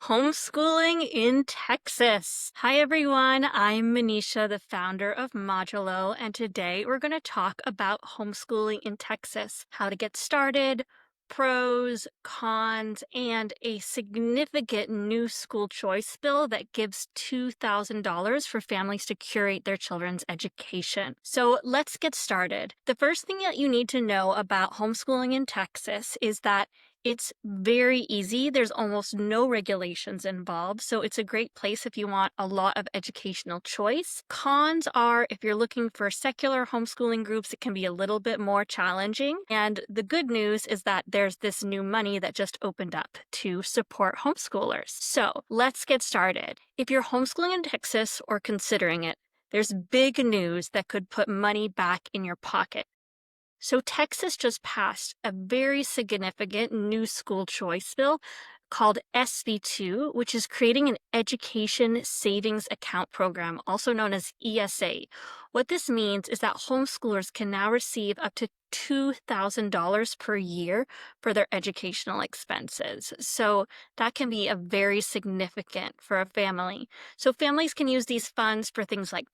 Homeschooling in Texas. Hi, everyone. I'm Manisha, the founder of Modulo, and today we're going to talk about homeschooling in Texas, how to get started, pros, cons, and a significant new school choice bill that gives $2,000 for families to curate their children's education. So let's get started. The first thing that you need to know about homeschooling in Texas is that it's very easy. There's almost no regulations involved, so it's a great place if you want a lot of educational choice. Cons are if you're looking for secular homeschooling groups, it can be a little bit more challenging. And the good news is that there's this new money that just opened up to support homeschoolers. So let's get started. If you're homeschooling in Texas or considering it, there's big news that could put money back in your pocket. So Texas just passed a very significant new school choice bill called SB2, which is creating an education savings account program, also known as ESA. What this means is that homeschoolers can now receive up to $2,000 per year for their educational expenses. So that can be a very significant for a family. So families can use these funds for things like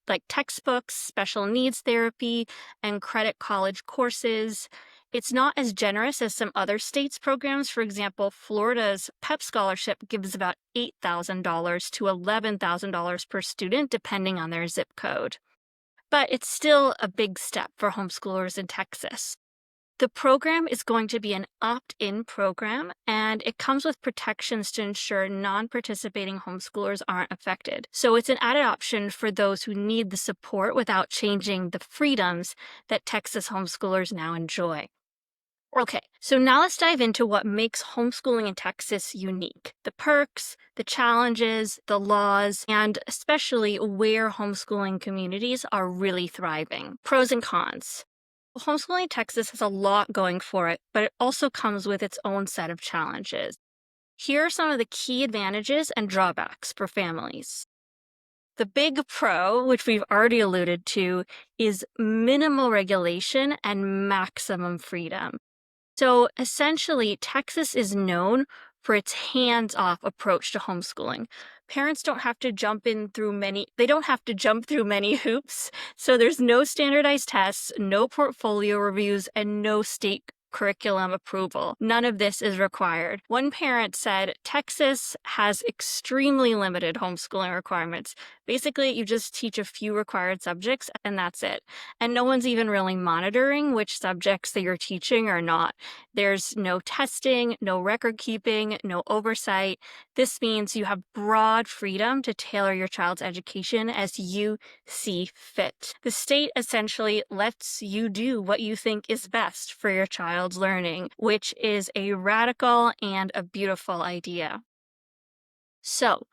like textbooks, special needs therapy, and credit college courses. It's not as generous as some other states' programs. For example, Florida's PEP scholarship gives about $8,000 to $11,000 per student, depending on their zip code. But it's still a big step for homeschoolers in Texas. The program is going to be an opt-in program, and it comes with protections to ensure non-participating homeschoolers aren't affected. So it's an added option for those who need the support without changing the freedoms that Texas homeschoolers now enjoy. Okay, so now let's dive into what makes homeschooling in Texas unique. The perks, the challenges, the laws, and especially where homeschooling communities are really thriving. Pros and cons. Homeschooling in Texas has a lot going for it, but it also comes with its own set of challenges. Here are some of the key advantages and drawbacks for families. The big pro, which we've already alluded to, is minimal regulation and maximum freedom. So essentially, Texas is known for its hands-off approach to homeschooling. Parents don't have to jump through many hoops. So there's no standardized tests, no portfolio reviews, and no state curriculum approval. None of this is required. One parent said Texas has extremely limited homeschooling requirements. Basically, you just teach a few required subjects and that's it. And no one's even really monitoring which subjects that you're teaching or not. There's no testing, no record keeping, no oversight. This means you have broad freedom to tailor your child's education as you see fit. The state essentially lets you do what you think is best for your child's learning, which is a radical and a beautiful idea. So,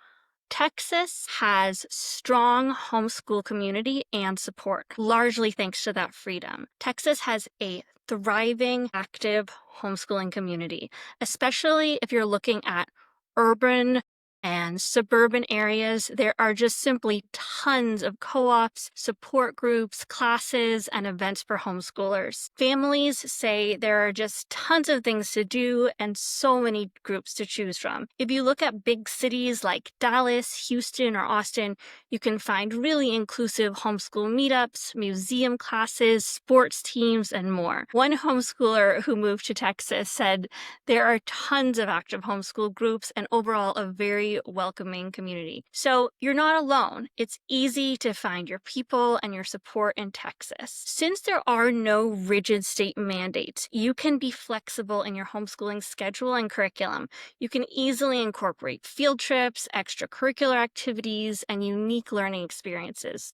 Texas has strong homeschool community and support, largely thanks to that freedom. Texas has a thriving, active homeschooling community, especially if you're looking at urban and suburban areas. There are just simply tons of co-ops, support groups, classes, and events for homeschoolers. Families say there are just tons of things to do and so many groups to choose from. If you look at big cities like Dallas, Houston, or Austin, you can find really inclusive homeschool meetups, museum classes, sports teams, and more. One homeschooler who moved to Texas said there are tons of active homeschool groups and overall a very welcoming community. So you're not alone. It's easy to find your people and your support in Texas. Since there are no rigid state mandates, you can be flexible in your homeschooling schedule and curriculum. You can easily incorporate field trips, extracurricular activities, and unique learning experiences.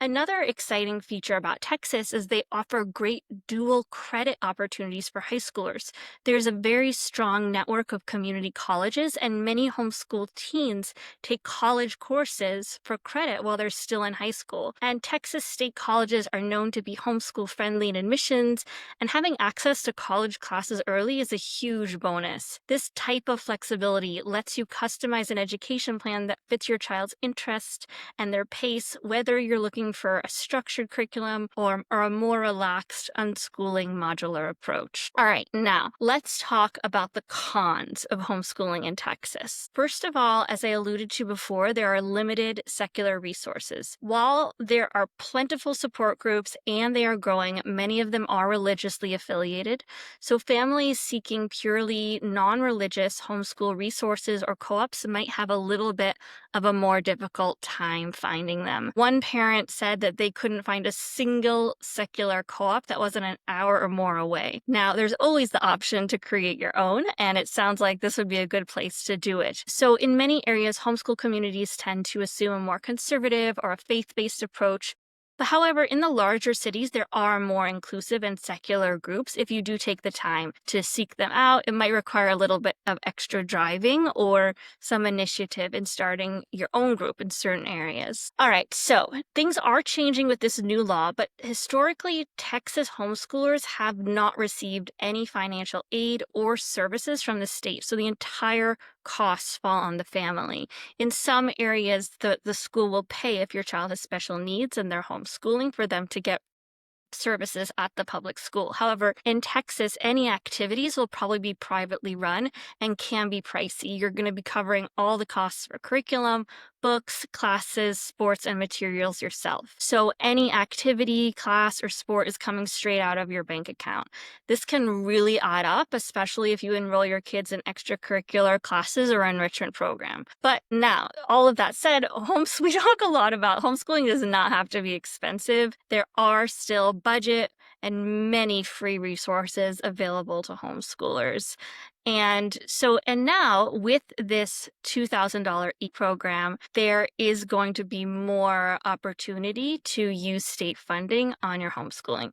Another exciting feature about Texas is they offer great dual credit opportunities for high schoolers. There's a very strong network of community colleges, and many homeschool teens take college courses for credit while they're still in high school. And Texas state colleges are known to be homeschool friendly in admissions, and having access to college classes early is a huge bonus. This type of flexibility lets you customize an education plan that fits your child's interest and their pace, whether you're looking for a structured curriculum or a more relaxed unschooling modular approach. All right, now let's talk about the cons of homeschooling in Texas. First of all, as I alluded to before, there are limited secular resources. While there are plentiful support groups and they are growing, many of them are religiously affiliated. So families seeking purely non-religious homeschool resources or co-ops might have a little bit of a more difficult time finding them. One parent said that they couldn't find a single secular co-op that wasn't an hour or more away. Now, there's always the option to create your own, and it sounds like this would be a good place to do it. So in many areas, homeschool communities tend to assume a more conservative or a faith-based approach. But however, in the larger cities, there are more inclusive and secular groups. If you do take the time to seek them out, it might require a little bit of extra driving or some initiative in starting your own group in certain areas. All right, so things are changing with this new law, but historically, Texas homeschoolers have not received any financial aid or services from the state. So the entire costs fall on the family. In some areas, the school will pay if your child has special needs and they're homeschooling for them to get services at the public school. However, in Texas, any activities will probably be privately run and can be pricey. You're going to be covering all the costs for curriculum, books, classes, sports, and materials yourself. So any activity, class, or sport is coming straight out of your bank account. This can really add up, especially if you enroll your kids in extracurricular classes or enrichment program. But now, all of that said, we talk a lot about homeschooling does not have to be expensive. There are still budget and many free resources available to homeschoolers. And now with this $2,000 e-program, there is going to be more opportunity to use state funding on your homeschooling.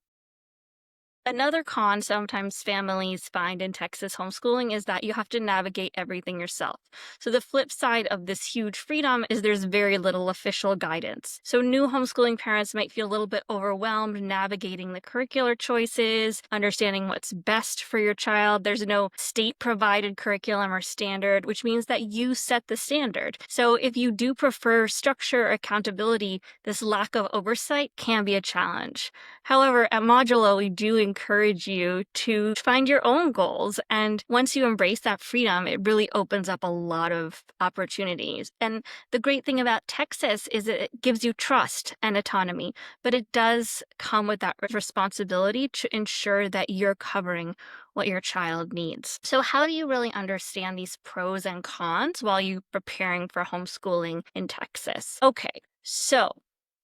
Another con sometimes families find in Texas homeschooling is that you have to navigate everything yourself. So the flip side of this huge freedom is there's very little official guidance. So new homeschooling parents might feel a little bit overwhelmed navigating the curricular choices, understanding what's best for your child. There's no state-provided curriculum or standard, which means that you set the standard. So if you do prefer structure or accountability, this lack of oversight can be a challenge. However, at Modulo, we do encourage you to find your own goals. And once you embrace that freedom, it really opens up a lot of opportunities. And the great thing about Texas is it gives you trust and autonomy, but it does come with that responsibility to ensure that you're covering what your child needs. So how do you really understand these pros and cons while you're preparing for homeschooling in Texas? Okay, so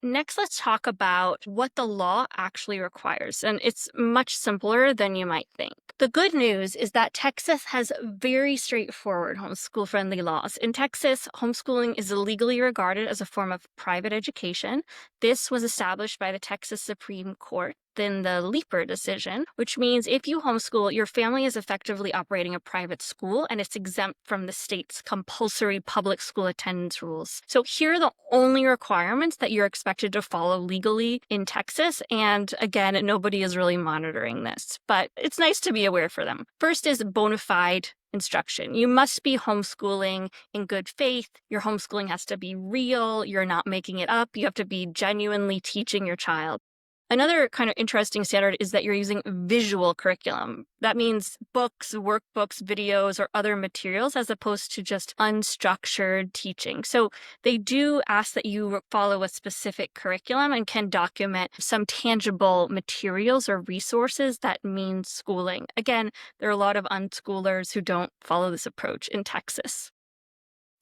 next, let's talk about what the law actually requires, and it's much simpler than you might think. The good news is that Texas has very straightforward homeschool-friendly laws. In Texas, homeschooling is legally regarded as a form of private education. This was established by the Texas Supreme Court in the Leaper decision, which means if you homeschool, your family is effectively operating a private school and it's exempt from the state's compulsory public school attendance rules. So here are the only requirements that you're expected to follow legally in Texas. And again, nobody is really monitoring this, but it's nice to be aware for them. First is bona fide instruction. You must be homeschooling in good faith. Your homeschooling has to be real. You're not making it up. You have to be genuinely teaching your child. Another kind of interesting standard is that you're using visual curriculum. That means books, workbooks, videos, or other materials as opposed to just unstructured teaching. So they do ask that you follow a specific curriculum and can document some tangible materials or resources that mean schooling. Again, there are a lot of unschoolers who don't follow this approach in Texas.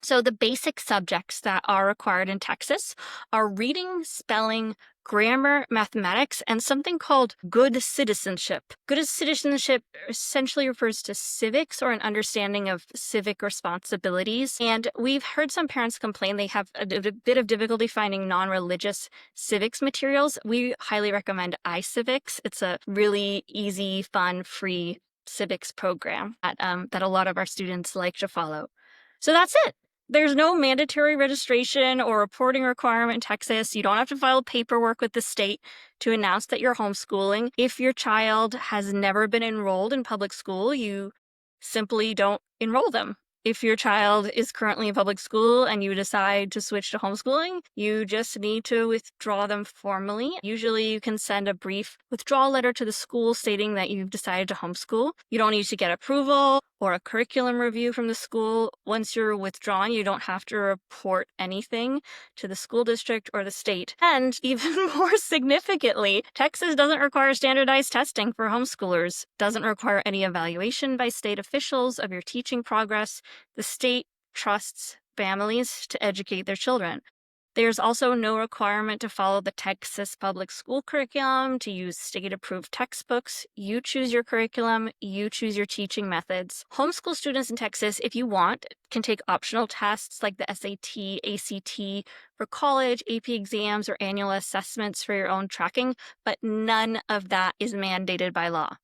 So the basic subjects that are required in Texas are reading, spelling, grammar, mathematics, and something called good citizenship. Good citizenship essentially refers to civics or an understanding of civic responsibilities. And we've heard some parents complain they have a bit of difficulty finding non-religious civics materials. We highly recommend iCivics. It's a really easy, fun, free civics program that a lot of our students like to follow. So that's it. There's no mandatory registration or reporting requirement in Texas. You don't have to file paperwork with the state to announce that you're homeschooling. If your child has never been enrolled in public school, you simply don't enroll them. If your child is currently in public school and you decide to switch to homeschooling, you just need to withdraw them formally. Usually you can send a brief withdrawal letter to the school stating that you've decided to homeschool. You don't need to get approval or a curriculum review from the school. Once you're withdrawn, you don't have to report anything to the school district or the state. And even more significantly, Texas doesn't require standardized testing for homeschoolers, doesn't require any evaluation by state officials of your teaching progress. The state trusts families to educate their children. There's also no requirement to follow the Texas public school curriculum, to use state-approved textbooks. You choose your curriculum, you choose your teaching methods. Homeschool students in Texas, if you want, can take optional tests like the SAT, ACT for college, AP exams, or annual assessments for your own tracking, but none of that is mandated by law.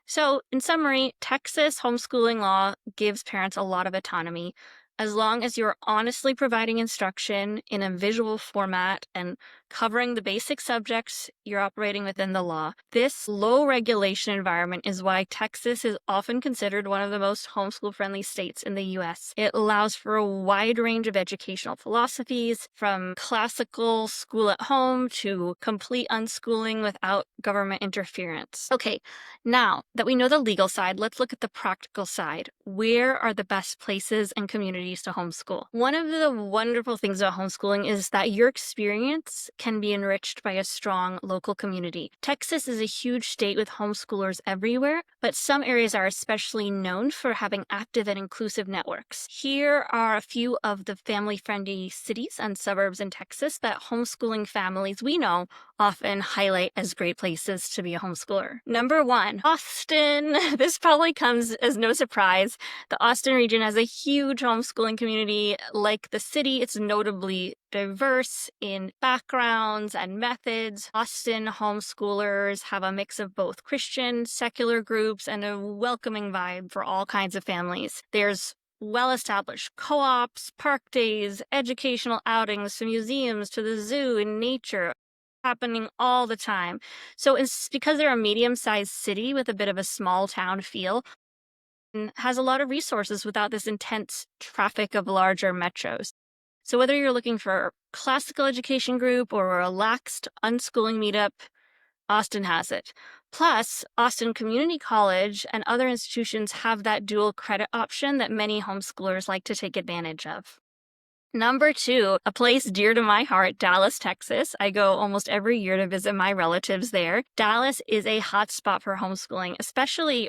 So, in summary, Texas homeschooling law gives parents a lot of autonomy as long as you're honestly providing instruction in a visual format and covering the basic subjects, you're operating within the law. This low regulation environment is why Texas is often considered one of the most homeschool friendly states in the US. It allows for a wide range of educational philosophies, from classical school at home to complete unschooling without government interference. Okay, now that we know the legal side, let's look at the practical side. Where are the best places and communities to homeschool? One of the wonderful things about homeschooling is that your experience can be enriched by a strong local community. Texas is a huge state with homeschoolers everywhere, but some areas are especially known for having active and inclusive networks. Here are a few of the family-friendly cities and suburbs in Texas that homeschooling families we know often highlight as great places to be a homeschooler. Number 1, Austin. This probably comes as no surprise. The Austin region has a huge homeschooling community. Like the city, it's notably diverse in backgrounds and methods. Austin homeschoolers have a mix of both Christian, secular groups, and a welcoming vibe for all kinds of families. There's well-established co-ops, park days, educational outings to museums, to the zoo, and nature happening all the time. So it's because they're a medium-sized city with a bit of a small town feel, and has a lot of resources without this intense traffic of larger metros. So whether you're looking for a classical education group or a relaxed unschooling meetup, Austin has it. Plus, Austin Community College and other institutions have that dual credit option that many homeschoolers like to take advantage of. Number 2, a place dear to my heart, Dallas, Texas. I go almost every year to visit my relatives there. Dallas is a hotspot for homeschooling, especially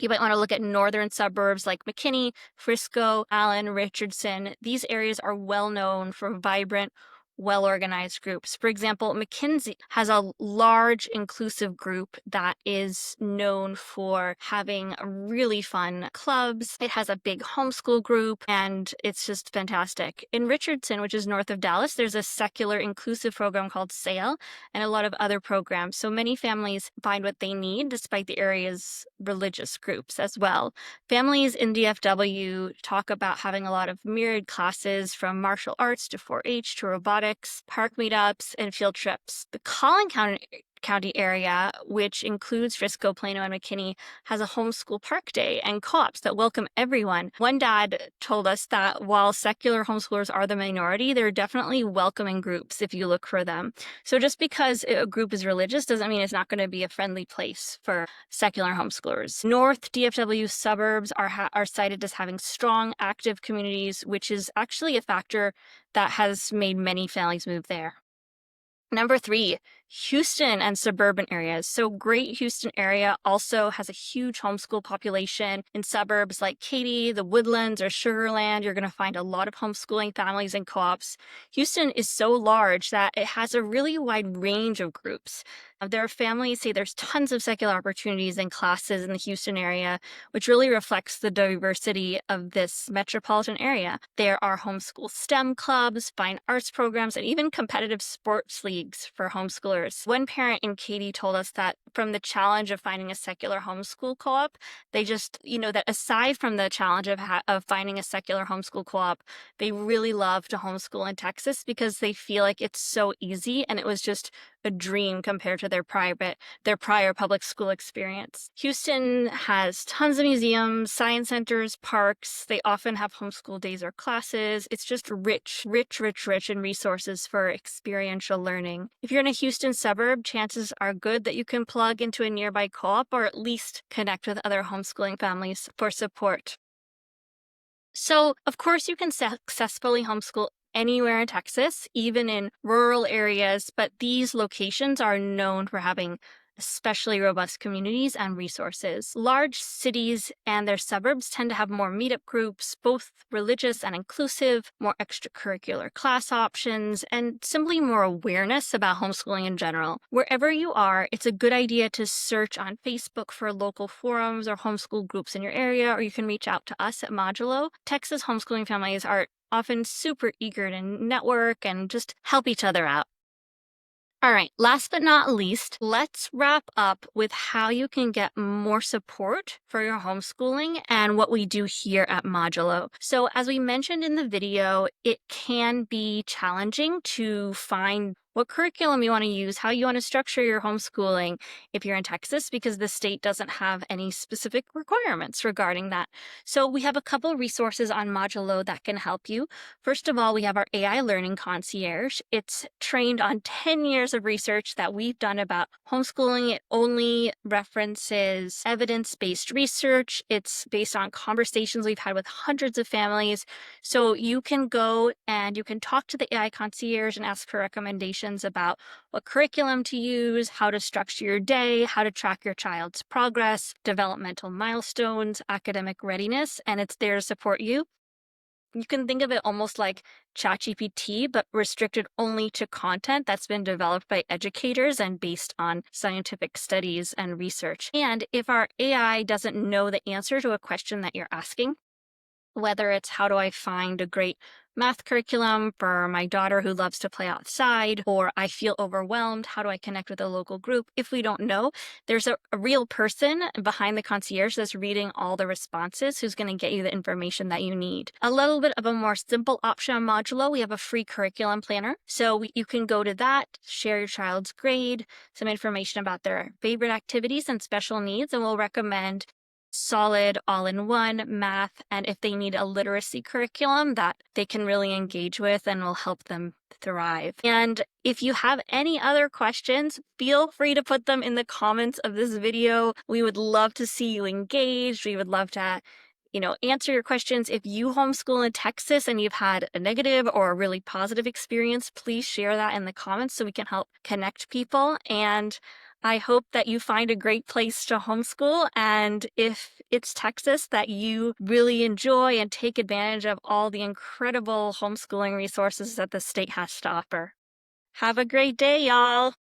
you might want to look at northern suburbs like McKinney, Frisco, Allen, Richardson. These areas are well known for vibrant, well-organized groups. For example, McKinsey has a large inclusive group that is known for having really fun clubs. It has a big homeschool group, and it's just fantastic. In Richardson, which is north of Dallas, there's a secular inclusive program called SAIL and a lot of other programs. So many families find what they need despite the area's religious groups as well. Families in DFW talk about having a lot of myriad classes, from martial arts to 4-H to robotics, park meetups, and field trips. The Collin County area, which includes Frisco, Plano, and McKinney, has a homeschool park day and co-ops that welcome everyone. One dad told us that while secular homeschoolers are the minority, they're definitely welcoming groups if you look for them. So just because a group is religious doesn't mean it's not going to be a friendly place for secular homeschoolers. North DFW suburbs are cited as having strong, active communities, which is actually a factor that has made many families move there. Number 3, Houston and suburban areas. So Great Houston area also has a huge homeschool population. In suburbs like Katy, the Woodlands, or Sugar Land, you're going to find a lot of homeschooling families and co-ops. Houston is so large that it has a really wide range of groups. There are families say there's tons of secular opportunities and classes in the Houston area, which really reflects the diversity of this metropolitan area. There are homeschool STEM clubs, fine arts programs, and even competitive sports leagues for homeschoolers. One parent in Katy told us that from the challenge of finding a secular homeschool co-op, they just, that aside from the challenge of finding a secular homeschool co-op, they really love to homeschool in Texas because they feel like it's so easy, and it was just a dream compared to their prior public school experience. Houston has tons of museums, science centers, parks. They often have homeschool days or classes. It's just rich in resources for experiential learning. If you're in a Houston suburb, chances are good that you can plug into a nearby co-op or at least connect with other homeschooling families for support. So, of course, you can successfully homeschool anywhere in Texas, even in rural areas, but these locations are known for having especially robust communities and resources. Large cities and their suburbs tend to have more meetup groups, both religious and inclusive, more extracurricular class options, and simply more awareness about homeschooling in general. Wherever you are, it's a good idea to search on Facebook for local forums or homeschool groups in your area, or you can reach out to us at Modulo. Texas homeschooling families are often super eager to network and just help each other out. All right, last but not least, let's wrap up with how you can get more support for your homeschooling and what we do here at Modulo. So as we mentioned in the video, it can be challenging to find what curriculum you want to use, how you want to structure your homeschooling if you're in Texas, because the state doesn't have any specific requirements regarding that. So we have a couple resources on Modulo that can help you. First of all, we have our AI Learning Concierge. It's trained on 10 years of research that we've done about homeschooling. It only references evidence-based research. It's based on conversations we've had with hundreds of families. So you can go and you can talk to the AI Concierge and ask for recommendations about what curriculum to use, how to structure your day, how to track your child's progress, developmental milestones, academic readiness, and it's there to support you. You can think of it almost like ChatGPT, but restricted only to content that's been developed by educators and based on scientific studies and research. And if our AI doesn't know the answer to a question that you're asking, whether it's how do I find a great math curriculum for my daughter who loves to play outside, or I feel overwhelmed, how do I connect with a local group? If we don't know, there's a real person behind the concierge that's reading all the responses who's going to get you the information that you need. A little bit of a more simple option on Modulo, we have a free curriculum planner. So you can go to that, share your child's grade, some information about their favorite activities and special needs, and we'll recommend solid all-in-one math, and if they need a literacy curriculum that they can really engage with and will help them thrive. And if you have any other questions, feel free to put them in the comments of this video. We would love to see you engaged. We would love to answer your questions. If you homeschool in Texas and you've had a negative or a really positive experience, please share that in the comments so we can help connect people. And I hope that you find a great place to homeschool. And if it's Texas, that you really enjoy and take advantage of all the incredible homeschooling resources that the state has to offer. Have a great day, y'all.